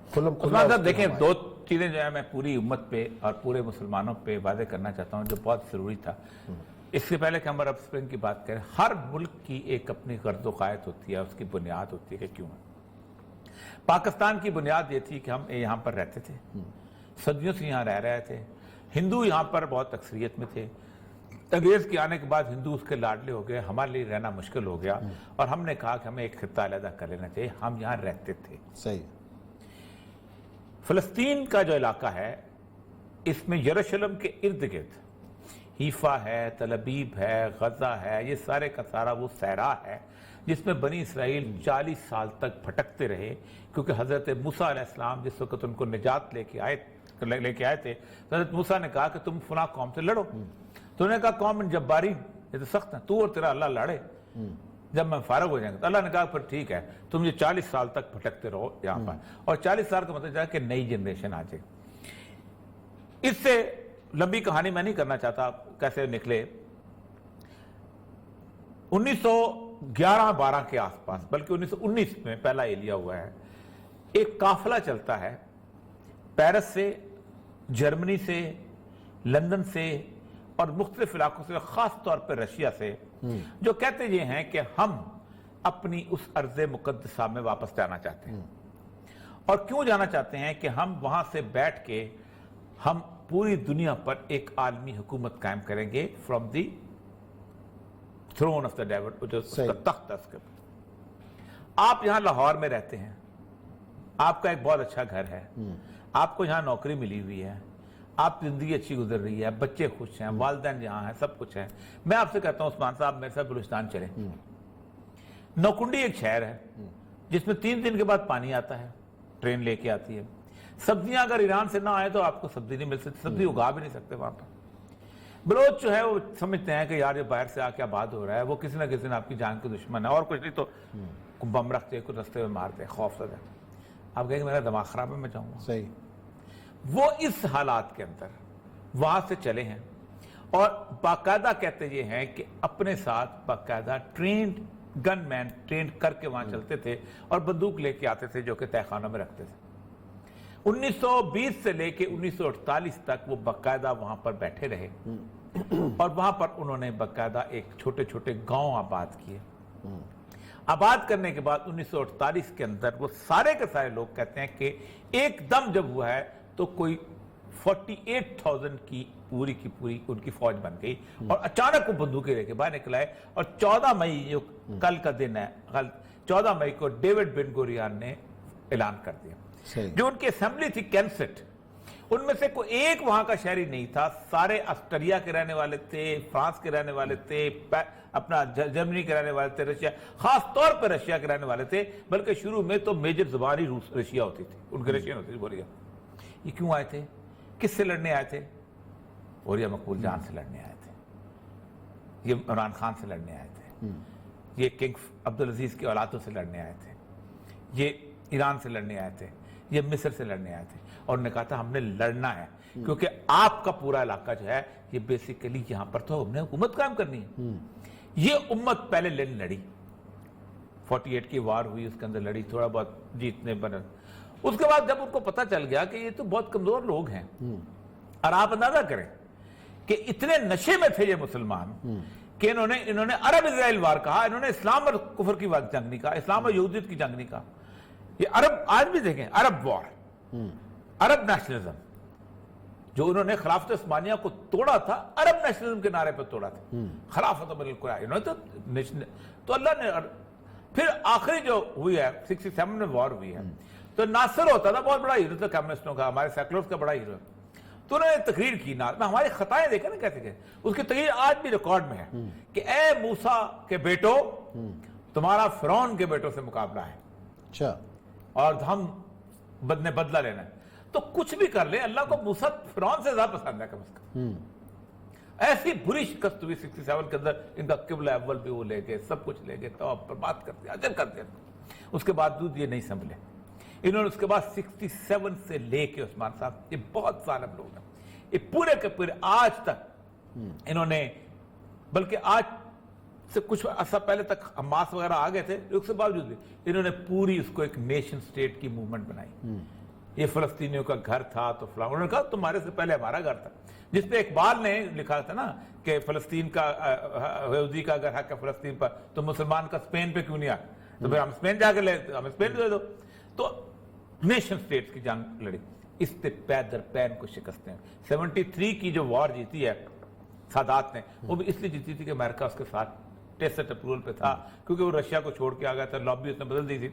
عثمان صاحب دیکھیں، دو چیزیں جو ہے میں پوری امت پہ اور پورے مسلمانوں پہ واضح کرنا چاہتا ہوں جو بہت ضروری تھا. اس سے پہلے کہ ہم عرب اسپرنگ کی بات کریں، ہر ملک کی ایک اپنی غرض و قائد ہوتی ہے، اس کی بنیاد ہوتی ہے کہ کیوں ہے. پاکستان کی بنیاد یہ تھی کہ ہم یہاں پر رہتے تھے، صدیوں سے یہاں رہ رہے تھے، ہندو یہاں پر بہت اکثریت میں تھے. انگریز کے آنے کے بعد ہندو اس کے لاڈلے ہو گئے، ہمارے لیے رہنا مشکل ہو گیا، اور ہم نے کہا کہ ہمیں ایک خطہ علیحدہ کر لینا چاہیے. ہم یہاں رہتے تھے. صحیح. فلسطین کا جو علاقہ ہے، اس میں یروشلم کے ارد گرد حیفا ہے، تل ابیب ہے، غزہ ہے، یہ سارے کا سارا وہ صحرا ہے جس میں بنی اسرائیل 40 سال تک بھٹکتے رہے. کیونکہ حضرت موسیٰ علیہ السلام جس وقت ان کو نجات لے کے آئے تھے، حضرت موسیٰ نے کہا کہ تم فلاں قوم سے لڑو. تو انہوں نے کہا قوم جباری، یہ تو سخت ہے، تو اور تیرا اللہ لڑے، جب میں فارغ ہو جائیں گے. تو اللہ نے کہا پھر ٹھیک ہے، تم یہ 40 سال تک بھٹکتے رہو یہاں پر. اور 40 سال کا مطلب ہے کہ نئی جنریشن آ جائے. اس سے لمبی کہانی میں نہیں کرنا چاہتا کیسے نکلے. 1911-12 کے آس پاس، بلکہ 1919 میں پہلا ایلیا ہوا ہے، ایک قافلہ چلتا ہے پیرس سے، جرمنی سے، لندن سے اور مختلف علاقوں سے، خاص طور پر رشیا سے، جو کہتے یہ ہیں کہ ہم اپنی اس ارض مقدسہ میں واپس جانا چاہتے ہیں. اور کیوں جانا چاہتے ہیں؟ کہ ہم وہاں سے بیٹھ کے ہم پوری دنیا پر ایک عالمی حکومت قائم کریں گے from the throne of the David, جو اس کا تخت ہے اس کے. آپ یہاں لاہور میں رہتے ہیں، آپ کا ایک بہت اچھا گھر ہے، آپ کو یہاں نوکری ملی ہوئی ہے، آپ زندگی اچھی گزر رہی ہے، بچے خوش ہیں، والدین یہاں ہیں، سب کچھ ہے. میں آپ سے کہتا ہوں عثمان صاحب میرے ساتھ بلوچستان چلیں. نوکنڈی ایک شہر ہے جس میں 3 دن کے بعد پانی آتا ہے، ٹرین لے کے آتی ہے. سبزیاں اگر ایران سے نہ آئے تو آپ کو سبزی نہیں مل سکتی، سبزی اگا بھی نہیں سکتے وہاں پر. بلوچ جو ہے وہ سمجھتے ہیں کہ یار یہ باہر سے آ کے آباد ہو رہا ہے، وہ کسی نہ کسی دن آپ کی جان کے دشمن ہے، اور کچھ نہیں تو بم رکھتے، کچھ رستے میں مارتے، خوف زدہ. آپ کہیں گے میرا دماغ خراب ہے، میں جاؤں گا. صحیح. وہ اس حالات کے اندر وہاں سے چلے ہیں، اور باقاعدہ کہتے یہ ہیں کہ اپنے ساتھ باقاعدہ ٹرینڈ گن مین ٹرینڈ کر کے وہاں چلتے تھے، اور بندوق لے کے آتے تھے جو کہ تہہ خانوں میں رکھتے تھے. 1920 سے لے کے 1948 تک وہ باقاعدہ وہاں پر بیٹھے رہے، اور وہاں پر انہوں نے باقاعدہ ایک چھوٹے چھوٹے گاؤں آباد کیے. آباد کرنے کے بعد 1948 کے اندر وہ سارے کے سارے لوگ کہتے ہیں کہ ایک دم جب ہوا ہے تو کوئی 48,000 کی پوری ان کی فوج بن گئی، اور اچانک وہ بندوقیں لے کے باہر نکل آئے. اور 14 مئی جو کل کا دن ہے، 14 مئی کو ڈیوڈ بن گوریان نے اعلان کر دیا. جو ان کی اسمبلی تھی کینسٹ، ان میں سے کوئی ایک وہاں کا شہری نہیں تھا. سارے آسٹریا کے رہنے والے تھے، فرانس کے رہنے والے تھے، اپنا جرمنی کے رہنے والے تھے، رشیا، خاص طور پر رشیا کے رہنے والے تھے. بلکہ شروع میں تو میجر زبان ہی رشیا ہوتی تھی، ان کے رشین ہوتی تھی. بولیے یہ کیوں آئے تھے؟ کس سے لڑنے آئے تھے؟ اوریہ مقبول جان سے لڑنے آئے تھے، یہ عمران خان سے لڑنے آئے تھے، یہ کنگ عبدالعزیز کی اولادوں سے لڑنے آئے تھے، یہ ایران سے لڑنے آئے تھے، یہ مصر سے لڑنے آئے تھے. اور انہوں نے کہا تھا ہم نے لڑنا ہے، کیونکہ آپ کا پورا علاقہ جو ہے یہ بیسیکلی یہاں پر تو ہم نے حکومت قائم کرنی ہے. یہ امت پہلے لڑی، 48 کی وار ہوئی، اس کے اندر لڑی، تھوڑا بہت جیتنے بنے. اس کے بعد جب ان کو پتہ چل گیا کہ یہ تو بہت کمزور لوگ ہیں، اور آپ اندازہ کریں کہ اتنے نشے میں تھے یہ مسلمان کہ انہوں نے عرب اسرائیل وار کہا، انہوں نے اسلام اور کفر کی جنگ نہیں کہا، اسلام اور یہودیت کی جنگ نہیں کہا. یہ عرب آج بھی دیکھیں، عرب وار، عرب نیشنلزم، جو انہوں نے خلافت عثمانیہ کو توڑا تھا، عرب نیشنلزم کے نعرے پر توڑا تھا. خلافت من القرآن، انہوں نے تو اللہ نے. پھر آخری جو ہوئی ہے 67 میں وار ہوئی ہے، تو ناصر ہوتا تھا بہت بڑا ہیرو تھا کمیونسٹوں کا، ہمارے سیکولرز کا بڑا ہیرو. تو انہوں نے تقریر کی، ہماری خطائیں دیکھیں نا کیسے کہ اس کی تقریر آج بھی ریکارڈ میں ہے کہ اے موسیٰ کے بیٹو، تمہارا فرعون کے بیٹوں سے مقابلہ ہے، اچھا، اور ہم بدلہ لینا ہے. تو کچھ بھی کر لیں، اللہ کو موسیٰ فرعون سے زیادہ پسند ہے کم از کم. ایسی بری شکست ہوئی 67 کے اندر، ان کا قبلہ اول بھی وہ لے گئے، سب کچھ لے گئے، تو پر بات کر دیا، اجر کر دیا۔ اس کے بعد یہ نہیں سنبھلے، انہوں نے اس کے بعد 67 سے لے کے عثمان صاحب، یہ بہت ظالم لوگ ہیں، یہ پورے کے پورے آج تک انہوں نے، بلکہ آج سے کچھ عرصہ پہلے تک حماس وغیرہ آ گئے تھے، اس کے باوجود بھی انہوں نے پوری اس کو ایک نیشن سٹیٹ کی موومنٹ بنائی۔ یہ فلسطینیوں کا گھر تھا تو فلاں، انہوں نے کہا تمہارے سے پہلے ہمارا گھر تھا، جس پہ اقبال نے لکھا تھا نا کہ فلسطین کا یہودی کا اگر حق ہے فلسطین پر تو مسلمان کا اسپین پہ کیوں نہیں آ، تو پھر ہم اسپین جا کے لے، ہمیں اسپین دے دو۔ تو نیشن سٹیٹس کی جنگ لڑی، اس سے پے در پے ان کو شکستیں۔ 73 کی جو وار جیتی ہے سادات نے، وہ بھی اس لیے جیتی تھی کہ امریکہ اس کے ساتھ ٹیسٹ اپروول پہ تھا، کیونکہ وہ رشیا کو چھوڑ کے آ گیا تھا، لابی اس نے بدل دی تھی،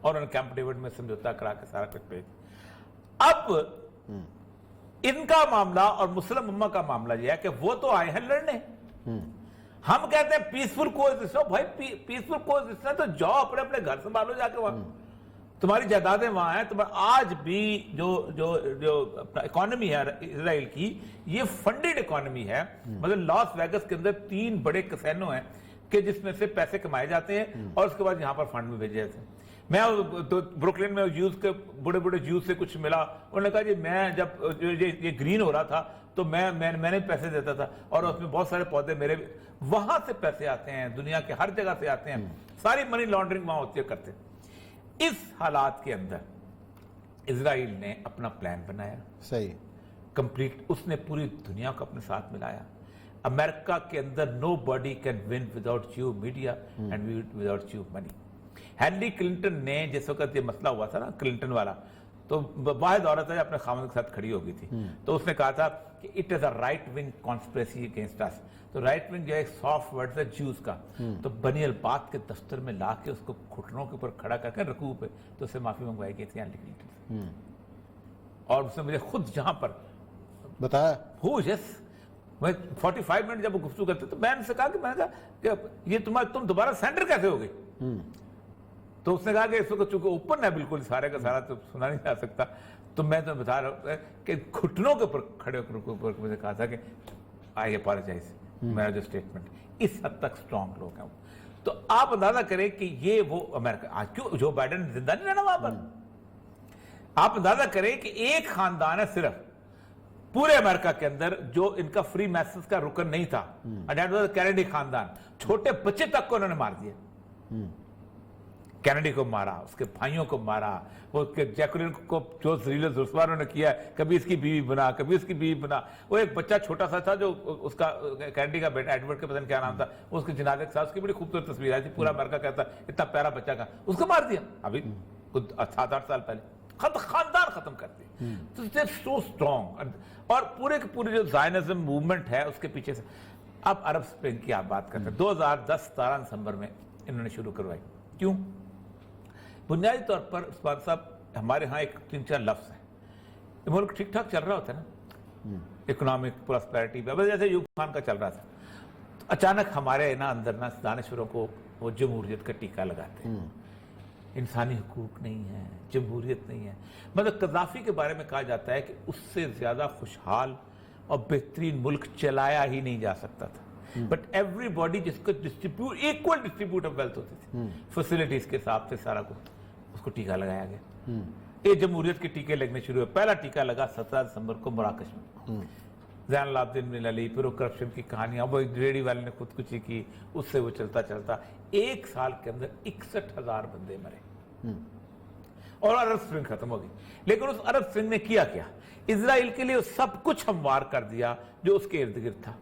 اور انہوں نے کیمپ ڈیوڈ میں سمجھوتا کرا کے سارا کچھ بھیج۔ اب ان کا معاملہ اور مسلم امہ کا معاملہ یہ ہے کہ وہ تو آئے ہیں لڑنے، ہم کہتے ہیں پیسفل کوزسٹنس، بھائی پیسفل کوزسٹنس تو جاؤ اپنے اپنے گھر سنبھالو جا کے، وہاں تمہاری جائیدادیں وہاں ہیں، آج بھی جو اکانومی ہے اسرائیل کی، یہ فنڈڈ اکانومی ہے۔ مطلب لاس ویگس کے اندر 3 بڑے کسینو ہیں کہ جس میں سے پیسے کمائے جاتے ہیں اور اس کے بعد یہاں پر فنڈ میں بھیجے جاتے ہیں۔ میں بروکلین میں جیوز کے بڑے بڑے جیوز سے کچھ ملا، انہوں نے کہا جی میں جب یہ گرین ہو رہا تھا تو میں نے پیسے دیتا تھا، اور اس میں بہت سارے پودے میرے، وہاں سے پیسے آتے ہیں، دنیا کے ہر جگہ سے آتے ہیں، ساری منی لانڈرنگ وہاں ہوتی ہے کرتے۔ اس حالات کے اندر اسرائیل نے اپنا پلان بنایا، صحیح کمپلیٹ، اس نے پوری دنیا کو اپنے ساتھ ملایا۔ امریکہ کے اندر nobody can win without you media and without you money. Henry Clinton نے جس وقت یہ مسئلہ ہوا تھا نا کلنٹن والا، تو واحد عورت ہے اپنے خامد کے ساتھ کھڑی ہو گئی تھی، تو اس نے کہا تھا کہ it is a right wing conspiracy against us. تو رائٹ ونگ جو ہے ایک سافٹ ورڈ ہے جیوز کا، تو بنی البات کے دفتر میں لا کے اس کو گھٹنوں کے اوپر کھڑا کر کے رکوع پہ، تو اسے معافی منگوائی گئی تھی ہینری کلنٹن سے، اور اس نے مجھے خود جہاں پر بتایا ہو یس میں 45 منٹ جب وہ گفتگو کرتے تو میں نے سے کہا کہ یہ تم دوبارہ سینٹر کیسے ہو گئی؟ تو اس نے کہا کہ اس وقت چونکہ اوپن ہے بالکل سارے کا سارا تو سنا نہیں جا سکتا، تو میں تو بتا رہا ہوں کہ گھٹنوں کے اوپر کھڑے ہو کر مجھے کہا تھا کہ آئی اپالوجائز، میرا جو اسٹیٹمنٹ، اس حد تک اسٹرانگ لوگ ہیں۔ تو آپ اندازہ کریں کہ یہ وہ امریکہ، آج کیوں جو بائیڈن زندہ نہیں رہنا وہاں پر، آپ اندازہ کریں کہ ایک خاندان ہے صرف پورے امریکہ کے اندر جو ان کا فری میسز کا رکن نہیں تھا، کینیڈی خاندان، چھوٹے بچے تک کو انہوں نے مار دیا، کینیڈی کو مارا، اس کے بھائیوں کو مارا، وہ جیکولین کو جو ذلیل رسوا انہوں نے کیا، کبھی اس کی بیوی بنا، کبھی اس کی بیوی بنا۔ وہ ایک بچہ چھوٹا سا تھا جو اس کا کینیڈی کا بیٹا ایڈورڈ کے پتہ نہیں کیا نام تھا، اس کے جنازے کے ساتھ اس کی بڑی خوبصورت تصویر آئی تھی، پورا امریکہ کہتا اتنا پیارا بچہ کا، اس کو مار دیا ابھی 7-8 سال پہلے، خاندان ختم کر دیا۔ تو سو اسٹرانگ، اور پورے کے پورے جو زائنزم موومنٹ ہے اس کے پیچھے سے۔ اب عرب اسپرنگ کی آپ بات کرتے ہیں، 2010 17 دسمبر میں انہوں نے شروع کروائی۔ کیوں؟ بنیادی طور پر عثمان صاحب ہمارے ہاں ایک 3-4 لفظ ہیں، یہ ملک ٹھیک ٹھاک چل رہا ہوتا ہے نا، اکنامک پراسپیرٹی پہ، جیسے ایوب خان کا چل رہا تھا، تو اچانک ہمارے نا اندر نا دانشوروں کو وہ جمہوریت کا ٹیکہ لگاتے ہیں، انسانی حقوق نہیں ہے، جمہوریت نہیں ہے۔ مطلب قذافی کے بارے میں کہا جاتا ہے کہ اس سے زیادہ خوشحال اور بہترین ملک چلایا ہی نہیں جا سکتا تھا، بٹ ایوری باڈی جس کو ایکول ڈسٹریبیوٹ آف ویلتھ ہوتی تھی، فیسلٹیز کے حساب سے سارا کچھ، اس کو ٹیکہ لگایا گیا۔ یہ جمہوریت کے ٹیکے لگنے شروع ہوئے، پہلا ٹیکہ لگا 17 دسمبر کو مراکش میں، زین العابدین بن علی، پھر وہ کرپشن کی کہانیاں، وہ ریڈی والے نے خودکشی کی، اس سے وہ چلتا چلتا ایک سال کے اندر 61,000 بندے مرے، اور عرب اسپرنگ ختم ہو گئی۔ لیکن اس عرب اسپرنگ نے کیا اسرائیل کے لیے سب کچھ ہموار کر دیا جو اس کے ارد گرد تھا۔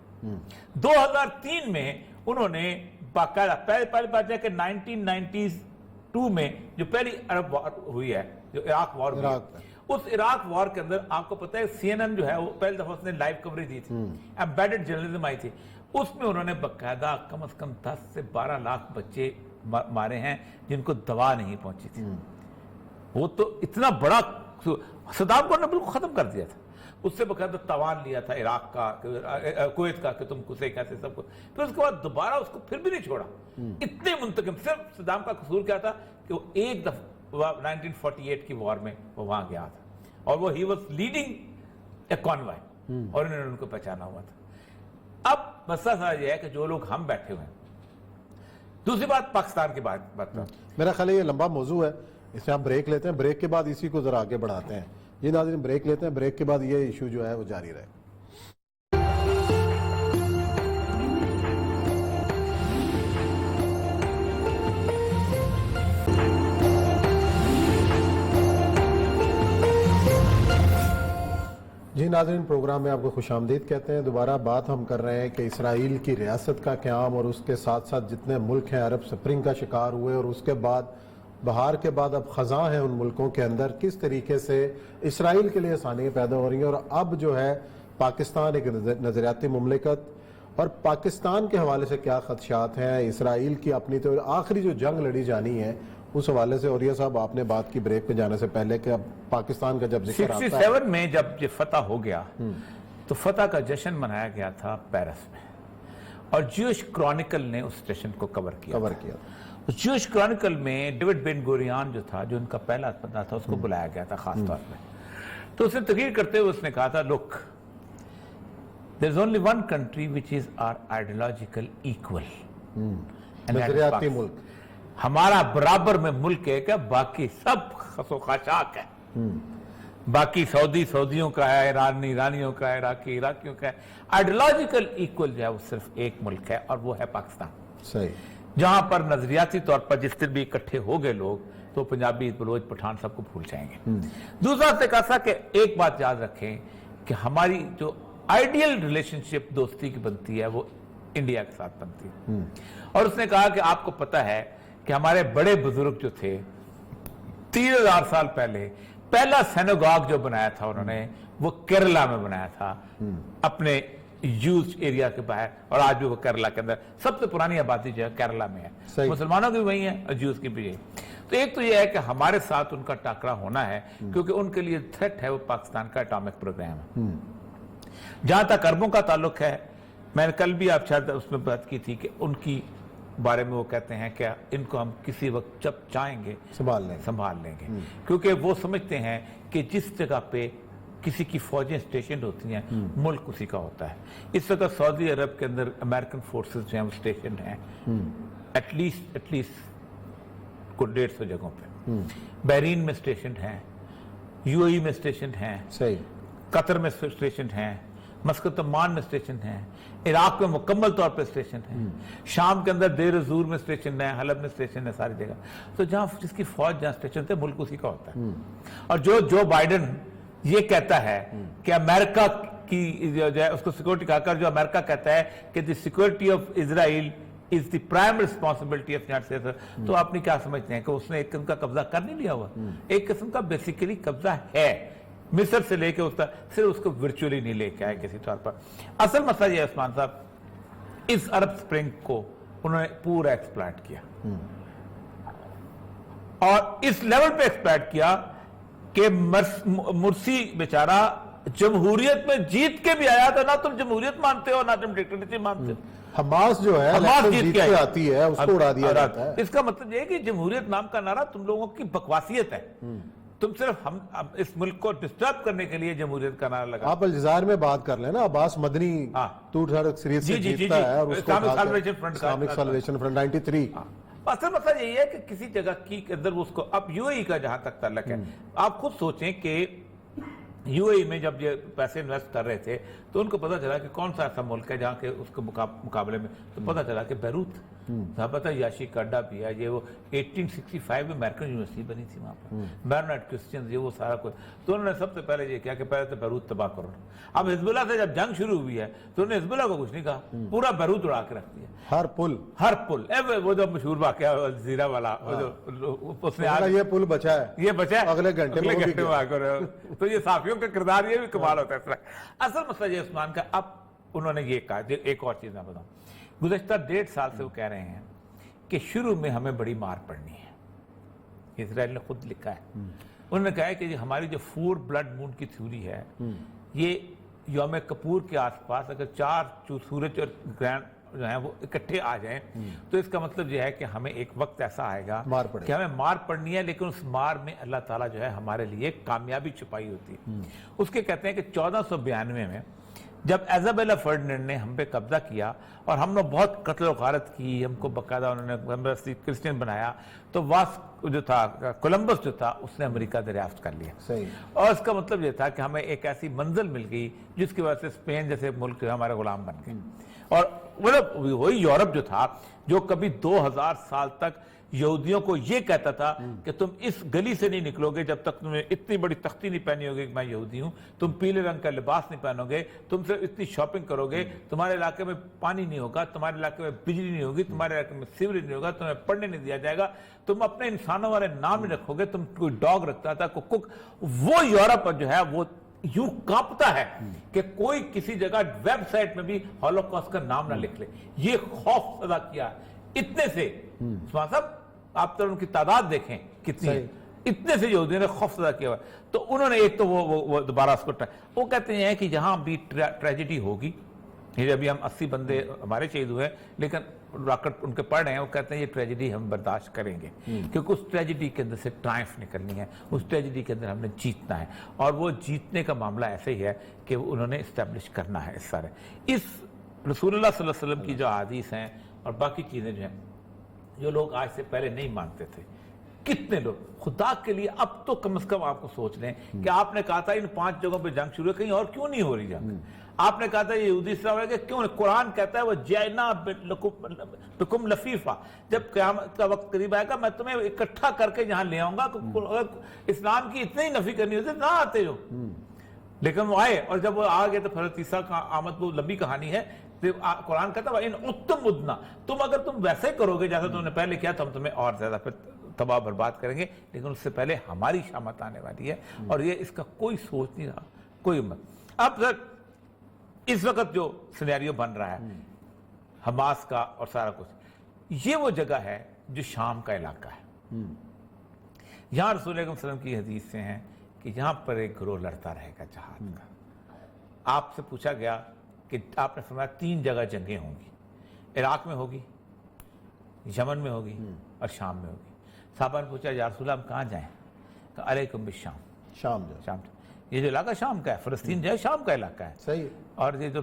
2003 میں انہوں نے باقاعدہ پہلی بات ہے کہ 1992 میں جو پہلی عرب وار ہوئی ہے، جو عراق وار ہوئی ہے، اس عراق وار کے اندر آپ کو پتہ ہے CNN جو ہے وہ پہلی دفعہ اس نے لائیو کوریج دی تھی، ایمبیڈڈ جرنلزم آئی تھی، اس میں انہوں نے باقاعدہ کم از کم 10 سے 12 لاکھ بچے مارے ہیں جن کو دوا نہیں پہنچی تھی۔ وہ تو اتنا بڑا، صدام کو نے بالکل ختم کر دیا تھا، اس سے باقاعدہ تاوان لیا تھا عراق کا، کویت کا، کہ تم کسے کیسے سب کو، پھر اس کے بعد دوبارہ اس کو پھر بھی نہیں چھوڑا، اتنے منتقم۔ صرف صدام کا قصور کیا تھا کہ وہ ایک دفعہ 1948 کی وار میں وہ وہاں گیا تھا، اور وہ ہی واز لیڈنگ اے کانوائے، اور انہوں نے ان کو پہچانا ہوا تھا۔ اب مسئلہ سارا یہ ہے کہ جو لوگ ہم بیٹھے ہوئے ہیں. دوسری بات پاکستان کی بات میرا خیال ہے یہ لمبا موضوع ہے, اس میں ہم بریک لیتے ہیں, بریک کے بعد اسی کو ذرا آگے بڑھاتے ہیں. یہ ناظرین بریک لیتے ہیں, بریک کے بعد یہ ایشو جو ہے وہ جاری رہے. جی ناظرین, پروگرام میں آپ کو خوش آمدید کہتے ہیں. دوبارہ بات ہم کر رہے ہیں کہ اسرائیل کی ریاست کا قیام اور اس کے ساتھ ساتھ جتنے ملک ہیں عرب سپرنگ کا شکار ہوئے, اور اس کے بعد بہار کے بعد اب خزاں ہیں ان ملکوں کے اندر, کس طریقے سے اسرائیل کے لیے آسانیاں پیدا ہو رہی ہیں. اور اب جو ہے پاکستان ایک نظریاتی مملکت, اور پاکستان کے حوالے سے کیا خدشات ہیں, اسرائیل کی اپنی تو آخری جو جنگ لڑی جانی ہے اس حوالے سے. اوریہ صاحب, آپ نے بات کی بریک پہ جانے سے پہلے کہ اب پاکستان کا جب ذکر آتا ہے 67 میں جب یہ فتح ہو گیا تو فتح کا جشن منایا گیا تھا پیرس میں, اور جیوش کرونیکل نے اس جشن کو کور کیا. جیوش کرونیکل میں ڈیوڈ بن گوریان جو تھا, جو ان کا پہلا فتح تھا, اس کو بلایا گیا تھا خاص طور پہ. تو اس نے تقریر کرتے ہوئے اس نے کہا تھا, look, there is only one country which is our ideological equal. نظریاتی ملک ہمارا برابر میں ملک ہے کہ باقی سب خس و خاشاک ہے. باقی سعودی سعودیوں کا ہے, ایرانی ایرانیوں کا ہے, عراقی عراقیوں کا ہے. آئیڈیولوجیکل ایکول جو ہے وہ صرف ایک ملک ہے, اور وہ ہے پاکستان. صحیح. جہاں پر نظریاتی طور پر جس دن بھی اکٹھے ہو گئے لوگ تو پنجابی بلوچ پٹھان سب کو بھول جائیں گے. دوسرا سے کہا کہ ایک بات یاد رکھیں کہ ہماری جو آئیڈیل ریلیشن شپ دوستی کی بنتی ہے وہ انڈیا کے ساتھ بنتی ہے. اور اس نے کہا کہ آپ کو پتہ ہے کہ ہمارے بڑے بزرگ جو تھے 3000 سال پہلے پہلا سینوگاگ جو بنایا تھا انہوں نے وہ کیرلا میں بنایا تھا, اپنے یوز ایریا کے باہر, اور آج بھی وہ کیرلا کے اندر سب سے پرانی آبادی جو ہے کیرلا میں ہے. مسلمانوں کی وہی ہے اور جوز کی بھی ہے. تو ایک تو یہ ہے کہ ہمارے ساتھ ان کا ٹاکرا ہونا ہے, کیونکہ ان کے لیے تھریٹ ہے وہ پاکستان کا اٹامک پروگرام ہے. جہاں تک عربوں کا تعلق ہے, میں نے کل بھی آپ شاید اس میں بات کی تھی کہ ان کی بارے میں وہ کہتے ہیں کہ ان کو ہم کسی وقت جب چاہیں گے سنبھال لیں گے, کیونکہ وہ سمجھتے ہیں کہ جس جگہ پہ کسی کی فوجیں اسٹیشن ہوتی ہیں ملک اسی کا ہوتا ہے. اس وقت سعودی عرب کے اندر امریکن فورسز جو ہیں وہ اسٹیشن ہیں ایٹ لیسٹ کو 150 جگہوں پہ. بحرین میں اسٹیشن ہیں, یو اے ای میں اسٹیشن ہیں, قطر میں اسٹیشن ہیں, مسقط عمان میں اسٹیشن ہیں, عراق میں مکمل طور پہ اسٹیشن ہیں, شام کے اندر دیر زور میں اسٹیشن ہے, حلب میں اسٹیشن ہے, ساری جگہ. تو جہاں جس کی فوج جہاں اسٹیشن تھے ملک اسی کا ہوتا ہے. اور جو بائیڈن یہ کہتا ہے کہ امریکہ کی جو ہے اس کو سیکورٹی کہا کر, جو امریکہ کہتا ہے کہ the security of Israel is the prime responsibility of United States, تو آپ نے کیا سمجھتے ہیں کہ اس نے ایک قسم کا قبضہ کر نہیں لیا ہوا, ایک قسم کا بیسیکلی قبضہ ہے مصر سے لے کے اس تک, صرف اس کو ورچولی نہیں لے کے آئے کسی طور پر. اصل مسئلہ یہ ہے عثمان صاحب, اس عرب سپرنگ کو انہوں نے پورا ایکسپلائٹ کیا, اور اس لیول پہ ایکسپلائٹ کیا کہ مرسی بیچارہ جمہوریت میں جیت کے بھی آیا تھا. نہ تم جمہوریت مانتے ہو نہ تم ڈکٹیٹرشپ مانتے ہو. حماس جو ہے جیت کے آتی ہے اس کو اڑا دیا جاتا ہے. اس کا مطلب یہ ہے کہ جمہوریت نام کا نعرہ تم لوگوں کی بکواسیت ہے. تم صرف ہم اس ملک کو ڈسٹرب کرنے کے لیے جمہوریت کا نعرہ لگا. آپ الجزائر میں بات کر لیں نا, عباس مدنی ٹو تھرڈ سیریز سے جیتتا ہے, اور اس کو اسلامک سیلویشن فرنٹ 93. اصل مسئلہ یہی ہے کہ کسی جگہ کی اندر اس کو, اب یو اے ای کا جہاں تک تعلق ہے, آپ خود سوچیں کہ یو اے ای میں جب یہ پیسے انویسٹ کر رہے تھے تو ان کو پتا چلا کہ کون سا ایسا ملک ہے جہاں کے اس کے مقابلے میں, تو پتا چلا کہ بیروت, جہاں پتا یاشی کڈا بھی ہے, یہ وہ 1865 میں امریکن یونیورسٹی بنی تھی وہاں پر, برنارڈ کرسچنز, یہ وہ سارا کچھ. تو انہوں نے سب سے پہلے یہ کیا کہ پہلے تو بیروت تباہ کرو. اب حزب اللہ سے جب جنگ شروع ہوئی ہے تو انہوں نے حزب اللہ کو کچھ نہیں کہا, پورا بیروت اڑا کے رکھ دیا. ہر پل وہ جو مشہور واقعہ الجزیرہ والا, اس نے یہ پل بچا ہے, یہ بچا ہے اگلے گھنٹے میں. تو یہ صحافیوں کا کردار یہ بھی کمال ہوتا ہے. اصل مسئلہ یہ عثمان کا, اب انہوں نے یہ کہا, ایک اور چیز میں بتاؤں, گزشتہ 1.5 سال سے وہ کہہ رہے ہیں کہ شروع میں ہمیں بڑی مار پڑنی ہے. اسرائیل نے خود لکھا ہے, انہوں نے کہا ہے کہ ہماری جو 4 بلڈ مون کی تھیوری ہے, یہ یوم کپور کے آس پاس اگر 4 سورج اور جو ہیں وہ اکٹھے آ جائیں تو اس کا مطلب یہ ہے کہ ہمیں ایک وقت ایسا آئے گا مار پڑے کہ ہمیں مار پڑنی ہے، لیکن اس مار میں اللہ تعالیٰ جو ہے ہمارے لیے کامیابی چھپائی ہوتی ہے۔ اس کے کہتے ہیں کہ 1492 میں جب ایزابیلا فرڈینڈ نے ہم پہ قبضہ کیا اور ہم نے بہت قتل و غارت کی، ہم کو باقاعدہ انہوں نے کرسچن بنایا، تو واسکو جو تھا، کولمبس جو تھا، اس نے امریکہ دریافت کر لیا۔ صحیح۔ اور اس کا مطلب یہ تھا کہ ہمیں ایک ایسی منزل مل گئی جس کی وجہ سے اسپین جیسے ملک جو ہے ہمارے غلام بن گئے، اور وہی یورپ جو تھا جو کبھی 2000 سال تک یہودیوں کو یہ کہتا تھا کہ تم اس گلی سے نہیں نکلو گے جب تک تمہیں اتنی بڑی تختی نہیں پہنی ہوگی کہ میں یہودی ہوں، تم پیلے رنگ کا لباس نہیں پہنو گے، تم صرف اتنی شاپنگ کرو گے، تمہارے علاقے میں پانی نہیں ہوگا، تمہارے علاقے میں بجلی نہیں ہوگی، تمہارے علاقے میں سیوریج نہیں ہوگا، تمہیں پڑھنے نہیں دیا جائے گا، تم اپنے انسانوں والے نام نہیں رکھو گے، تم کوئی ڈاگ رکھتا تھا، کوئی کک۔ وہ یورپ جو ہے وہ یوں کانپتا ہے کہ کوئی کسی جگہ ویب سائٹ میں بھی ہولوکاسٹ کا نام نہ لکھ لے۔ یہ خوف ادا کیا اتنے سے، عثمان صاحب آپ تو ان کی تعداد دیکھیں کتنی ہے، اتنے سے یہودیوں نے خوف زدہ کیا ہوا ہے۔ تو انہوں نے ایک تو وہ دوبارہ اس کو وہ کہتے ہیں کہ جہاں بھی ٹریجڈی ہوگی، یہ ابھی ہم 80 بندے ہمارے شہید ہوئے لیکن راکٹ ان کے پڑھ رہے ہیں، وہ کہتے ہیں یہ ٹریجڈی ہم برداشت کریں گے کیونکہ اس ٹریجڈی کے اندر سے ٹرائمف نکلنی ہے، اس ٹریجڈی کے اندر ہم نے جیتنا ہے، اور وہ جیتنے کا معاملہ ایسے ہی ہے کہ انہوں نے اسٹیبلش کرنا ہے۔ اس سارے اس رسول اللہ صلی اللہ علیہ وسلم کی جو احادیث ہیں اور باقی چیزیں جو ہیں جو لوگ آج سے پہلے نہیں مانتے تھے، کتنے لوگ خدا کے لیے اب تو کم از کم آپ کو سوچ لیں کہ آپ نے کہا تھا ان 5 جگہوں پہ جنگ شروع ہے، کہیں اور کیوں نہیں ہو رہی جنگ؟ آپ نے کہا تھا یہ یہودی اسلام ہے کہ کیوں نہیں؟ قرآن کہتا ہے وہ جینا بکم لفیفہ، جب قیامت کا وقت قریب آئے گا میں تمہیں اکٹھا کر کے یہاں لے آؤں گا، اگر اسلام کی اتنی ہی نفی کرنی ہوتی نہ آتے جو، لیکن وہ آئے، اور جب وہ آ گئے تو حضرت عیسیٰ کا آمد وہ لمبی کہانی ہے۔ قرآن کہتا ہے ان اتم ادنا، تم اگر تم ویسے کرو گے جیسا تم نے پہلے کیا تو ہم تمہیں اور زیادہ پھر تباہ برباد کریں گے، لیکن اس سے پہلے ہماری شامت آنے والی ہے، اور یہ اس کا کوئی سوچ نہیں رہا، کوئی امت۔ اب سر اس وقت جو سینیریو بن رہا ہے حماس کا اور سارا کچھ، یہ وہ جگہ ہے جو شام کا علاقہ ہے، یہاں رسول اکرم صلی اللہ علیہ وسلم کی حدیث سے ہیں کہ یہاں پر ایک گروہ لڑتا رہے گا جہاد کا۔ آپ سے پوچھا گیا کہ آپ نے فرمایا 3 جگہ جنگیں ہوں گی، عراق میں ہوگی، یمن میں ہوگی اور شام میں ہوگی۔ صحابہ نے پوچھا یا رسول اللہ ہم کہاں جائیں؟ کہ علیکم بالشام، شام جو شام، یہ جو علاقہ شام کا ہے، فلسطین جو ہے شام کا علاقہ ہے، صحیح۔ اور یہ جو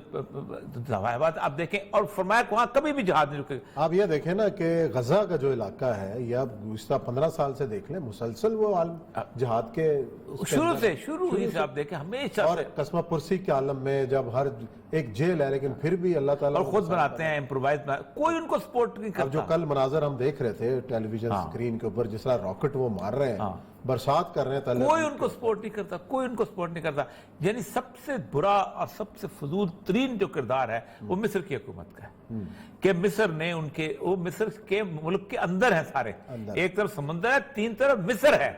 بات آپ دیکھیں، اور فرمایا کہ وہاں کبھی بھی جہاد نہیں رکے گا۔ آپ یہ دیکھیں نا کہ غزہ کا جو علاقہ ہے یہ اب گزشتہ 15 سال سے دیکھ لیں مسلسل وہ جہاد کے شروع ہی سے آپ دیکھیں ہمیشہ، اور قسمہ پرسی کے عالم میں جب ہر ایک جیل ہے لیکن پھر بھی اللہ تعالیٰ اور خود بناتے ہیں امپرووائز، کوئی ان کو سپورٹ نہیں اب کرتا۔ جو کل مناظر ہم دیکھ رہے تھے ٹیلی ویژن سکرین کے اوپر، جس طرح راکٹ وہ مار رہے ہیں، برسات کر رہے ہیں، کوئی ان کو سپورٹ نہیں کرتا، کوئی ان کو سپورٹ نہیں کرتا۔ یعنی سب سے برا اور سب سے فضول ترین جو کردار ہے وہ مصر کی حکومت کا ہے کہ مصر نے ان کے، وہ مصر کے ملک کے اندر ہیں سارے، ایک طرف سمندر ہے، 3 طرف مصر ہے،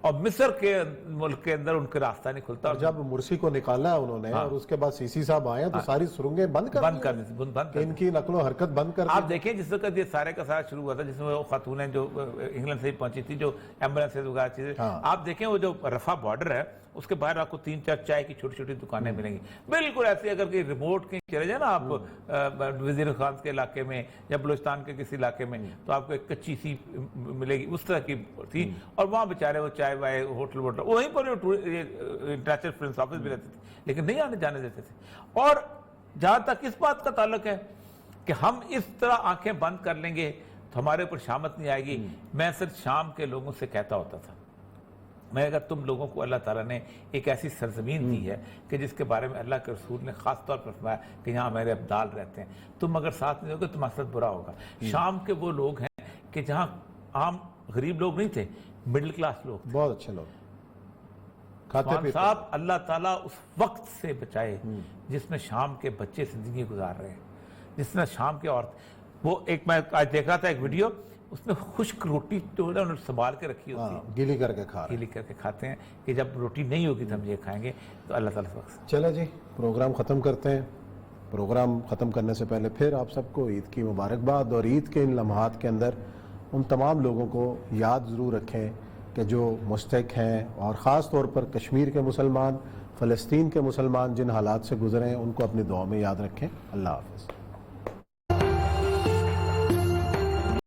اور مصر کے ملک کے اندر ان کے راستہ نہیں کھلتا۔ اور جب مرسی کو نکالا ہے انہوں نے اور اس کے بعد سی سی صاحب آئے تو ساری سرنگیں بند کر بند ان کی نقل و حرکت بند کر آپ دیکھیں جس وقت یہ سارے کا سارا شروع ہوا تھا، جس میں وہ خاتونیں جو انگلینڈ سے ہی پہنچی تھی، جو ایمبولینس سے وغیرہ چیزیں، آپ دیکھیں وہ جو رفح بارڈر ہے اس کے باہر آپ کو 3-4 چائے کی چھوٹی چھوٹی دکانیں ملیں گی، بالکل ایسی اگر کہ ریموٹ کہیں چلے جائیں نا آپ وزیر خان کے علاقے میں یا بلوچستان کے کسی علاقے میں، تو آپ کو ایک کچی سی ملے گی، اس طرح کی تھی، اور وہاں بیچارے وہ چائے وائے ہوٹل ووٹل وہیں پر انٹرنیشنل فرینڈس آفس بھی رہتے تھے، لیکن نہیں آنے جانے دیتے تھے۔ اور جہاں تک اس بات کا تعلق ہے کہ ہم اس طرح آنکھیں بند کر لیں گے تو ہمارے اوپر شامت نہیں آئے گی، میں صرف شام کے لوگوں سے کہتا ہوتا تھا، میں اگر تم لوگوں کو اللہ تعالیٰ نے ایک ایسی سرزمین دی ہے کہ جس کے بارے میں اللہ کے رسول نے خاص طور پر فرمایا کہ یہاں میرے ابدال رہتے ہیں، تم اگر ساتھ نہیں ہوگے تمہارے ساتھ برا ہوگا۔ شام کے وہ لوگ ہیں کہ جہاں عام غریب لوگ نہیں تھے، مڈل کلاس لوگ، بہت اچھے لوگ کھاتے پیتے صاحب اللہ تعالیٰ اس وقت سے بچائے جس میں شام کے بچے زندگی گزار رہے ہیں، جس میں شام کی عورت، وہ ایک میں آج دیکھ رہا تھا ایک ویڈیو، اس میں خشک روٹی جو ہے انہوں نے سنبھال کے رکھی ہوتی ہے، گیلی کر کے کھا رہے ہیں، گیلی کر کے کھاتے ہیں کہ جب روٹی نہیں ہوگی تو ہم یہ کھائیں گے۔ تو اللہ تعالیٰ سے وقت چلے جی پروگرام ختم کرتے ہیں۔ پروگرام ختم کرنے سے پہلے پھر آپ سب کو عید کی مبارکباد، اور عید کے ان لمحات کے اندر ان تمام لوگوں کو یاد ضرور رکھیں کہ جو مستحق ہیں، اور خاص طور پر کشمیر کے مسلمان، فلسطین کے مسلمان جن حالات سے گزرے ہیں، ان کو اپنی دعا میں یاد رکھیں۔ اللہ حافظ۔